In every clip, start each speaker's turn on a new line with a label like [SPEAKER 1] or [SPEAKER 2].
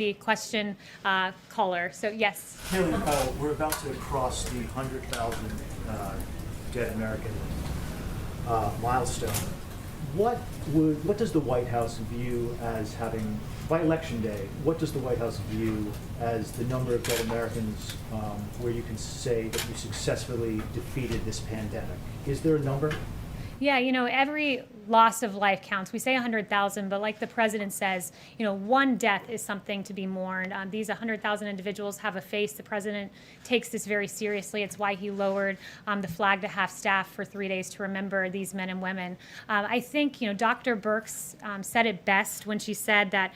[SPEAKER 1] the question caller. So yes.
[SPEAKER 2] Haley, we're about to cross the 100,000 dead American milestone. What does the White House view as having, by Election Day, what does the White House view as the number of dead Americans where you can say that you successfully defeated this pandemic? Is there a number?
[SPEAKER 1] Yeah, every loss of life counts. We say 100,000, but like the president says, one death is something to be mourned. These 100,000 individuals have a face. The president takes this very seriously. It's why he lowered the flag to half-staff for 3 days to remember these men and women. I think, Dr. Birx said it best when she said that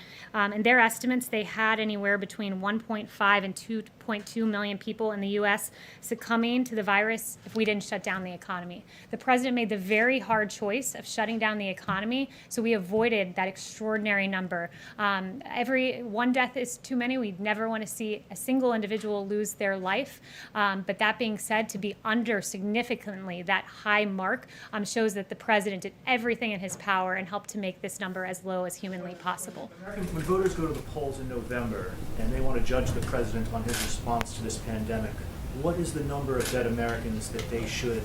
[SPEAKER 1] in their estimates, they had anywhere between 1.5 and 2.2 million people in the U.S. succumbing to the virus if we didn't shut down the economy. The president made the very hard choice of shutting down the economy, so we avoided that extraordinary number. Every one death is too many. We never want to see a single individual lose their life. But that being said, to be under significantly that high mark shows that the president did everything in his power and helped to make this number as low as humanly possible.
[SPEAKER 2] When voters go to the polls in November and they want to judge the president on his response to this pandemic, what is the number of dead Americans that they should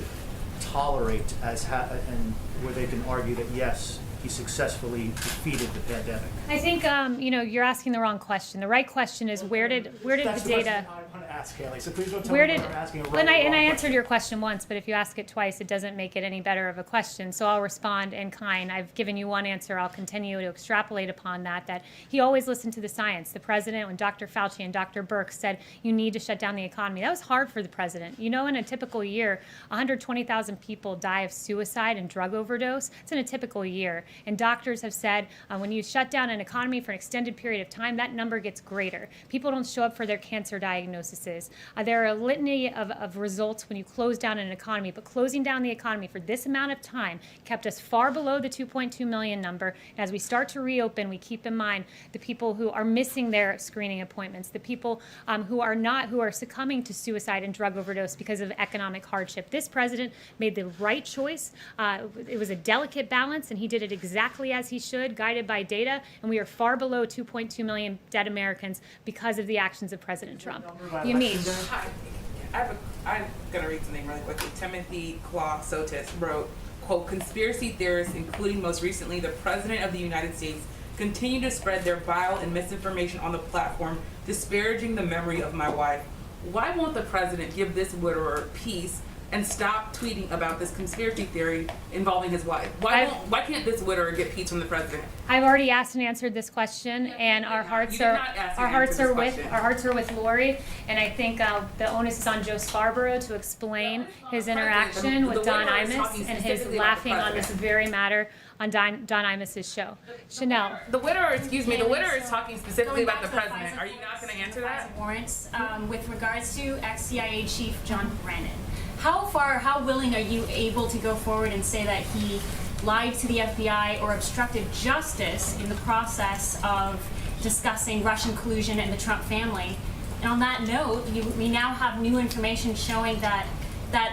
[SPEAKER 2] tolerate and where they can argue that yes, he successfully defeated the pandemic?
[SPEAKER 1] I think you're asking the wrong question. The right question is where did
[SPEAKER 2] That's
[SPEAKER 1] the data?
[SPEAKER 2] I want to ask, Haley. So please don't tell me I'm asking a right or wrong
[SPEAKER 1] and I answered
[SPEAKER 2] question.
[SPEAKER 1] your question once, but if you ask it twice, it doesn't make it any better of a question. So I'll respond in kind. I've given you one answer. I'll continue to extrapolate upon that. That he always listened to the science. The president, when Dr. Fauci and Dr. Birx said you need to shut down the economy, that was hard for the president. In a typical year, 120,000 people die of suicide and drug overdose. It's in a typical year, and doctors have said when you shut down an economy for an extended period of time, that number gets greater. People don't show up for their cancer diagnoses. There are a litany of results when you close down an economy, but closing down the economy for this amount of time kept us far below the 2.2 million number. And as we start to reopen, we keep in mind the people who are missing their screening appointments, the people who are succumbing to suicide and drug overdose because of economic hardship. This president made the right choice. It was a delicate balance, and he did it exactly as he should, guided by data, and we are far below 2.2 million dead Americans because of the actions of President Trump. You mean?
[SPEAKER 3] I'm going to read something really quickly. Timothy Claw Sotis wrote, quote, "Conspiracy theorists, including most recently the President of the United States, continue to spread their vile and misinformation on the platform, disparaging the memory of my wife. Why won't the president give this widower peace and stop tweeting about this conspiracy theory involving his wife? Why can't this widower get peace from the president?"
[SPEAKER 1] I've already asked and answered this question, and our hearts are with Lori, and I think the onus is on Joe Scarborough to explain his interaction with Don Imus and his laughing on this very matter on Don Imus's show. Chanel.
[SPEAKER 3] The widower is talking specifically about the president. Are you not going to answer that?
[SPEAKER 4] Warrants with regards to ex-CIA Chief John Brennan. How willing are you able to go forward and say that he lied to the FBI or obstructed justice in the process of discussing Russian collusion and the Trump family? And on that note, we now have new information showing that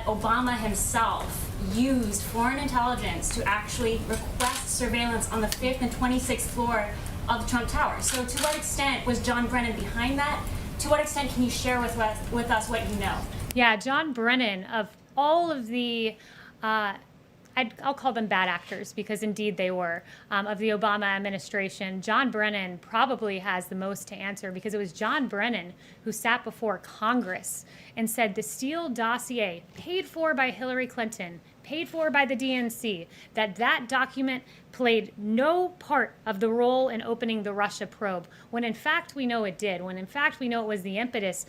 [SPEAKER 4] Obama himself used foreign intelligence to actually request surveillance on the 5th and 26th floor of the Trump Tower. So to what extent was John Brennan behind that? To what extent can you share with us what you know?
[SPEAKER 1] Yeah, John Brennan, of all of the, I'll call them bad actors because indeed they were, of the Obama administration, John Brennan probably has the most to answer because it was John Brennan who sat before Congress and said the Steele dossier, paid for by Hillary Clinton, paid for by the DNC, that document played no part of the role in opening the Russia probe, when in fact we know it did, when in fact we know it was the impetus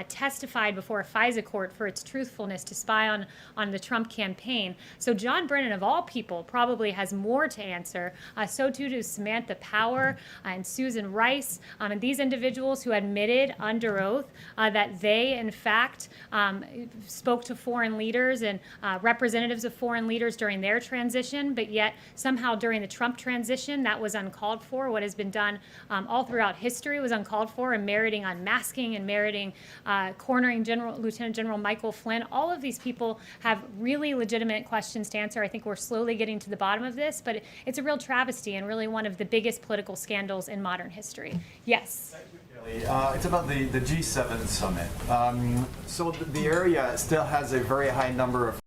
[SPEAKER 1] testified before a FISA court for its truthfulness to spy on the Trump campaign. So John Brennan, of all people, probably has more to answer. So too does Samantha Power and Susan Rice, and these individuals who admitted under oath that they, in fact, spoke to foreign leaders and representatives of foreign leaders during their transition, but yet somehow during the Trump transition, that was uncalled for. What has been done all throughout history was uncalled for, and meriting unmasking and meriting cornering Lieutenant General Michael Flynn. All of these people have really legitimate questions to answer. I think we're slowly getting to the bottom of this, but it's a real travesty and really one of the biggest political scandals in modern history. Yes.
[SPEAKER 2] Thank you.
[SPEAKER 5] It's about the G7 summit. So the area still has a very high number of